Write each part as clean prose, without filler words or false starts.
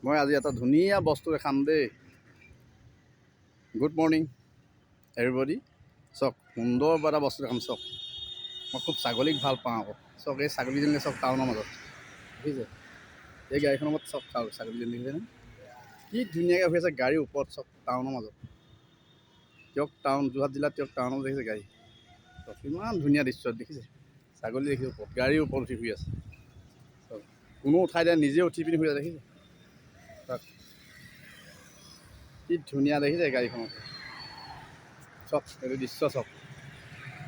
মই আজি এটা ধুনীয়া বস্তু দেখাম দেই। Good morning everybody. চাওক সুন্দৰ এটা বস্তু দেখাম। চাওক মই খুব ছাগলীক ভাল পাওঁ আকৌ। চাওক এই ছাগলীজনী চাওক টাউনৰ মাজত দেখিছে। এই গাড়ীখনৰ মত চাওক ছাগলীজনী দেখিছেনে কি ধুনীয়াকৈ হৈ আছে। গাড়ীৰ ওপৰত চাওক টাউনৰ মাজত। তিয়ক টাউন, যোৰহাট জিলাত তিয়ক টাউনত দেখিছে গাড়ী। চাওক ইমান ধুনীয়া দৃশ্য দেখিছে। ছাগলী দেখিছে ওপৰত, গাড়ীৰ ওপৰত উঠি শুই আছে। চাওক কোনো উঠাই দিয়া, নিজে উঠি পিনি শুই আছে দেখিছে। চাওক কি ধুনীয়া দেখিছে গাড়ীখনত। চাওক এইটো দৃশ্য চাওক।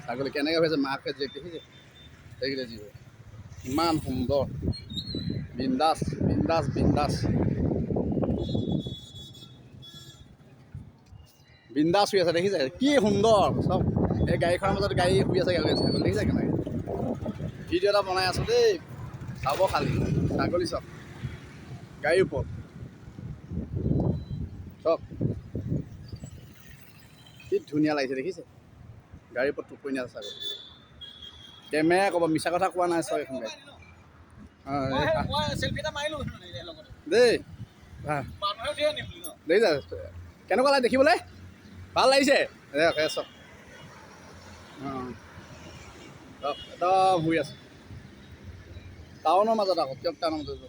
ছাগলী কেনেকৈ হৈ আছে, মাকে জীয়েক দেখিছে। দেখিছে জীৱ ইমান সুন্দৰ। বিন্দাছ বিন্দাছ বিন্দাছ বিন্দাছ শুই আছে দেখিছে কি সুন্দৰ। চাওক এই গাড়ীখনৰ মাজত গাড়ী শুই আছে। ছাগলী দেখিছে কেনেকৈ। ভিডিঅ' এটা বনাই আছোঁ দেই, চাব খালি। ছাগলী চাওক গাড়ীৰ ওপৰত। চাওক কি ধুনীয়া লাগিছে দেখিছে। গাড়ীৰ ওপৰত টোপনি আছে ছাগলী। কেমেৰাই ক'ব, মিছা কথা কোৱা নাই। চাওক এখন গাড়ী দেই। দেখিছে কেনেকুৱা লাগে দেখিবলৈ, ভাল লাগিছে। চাওক চাওক একদম শুই আছে টাউনৰ মাজত আকৌ। তিয়ক টাউনৰ মাজত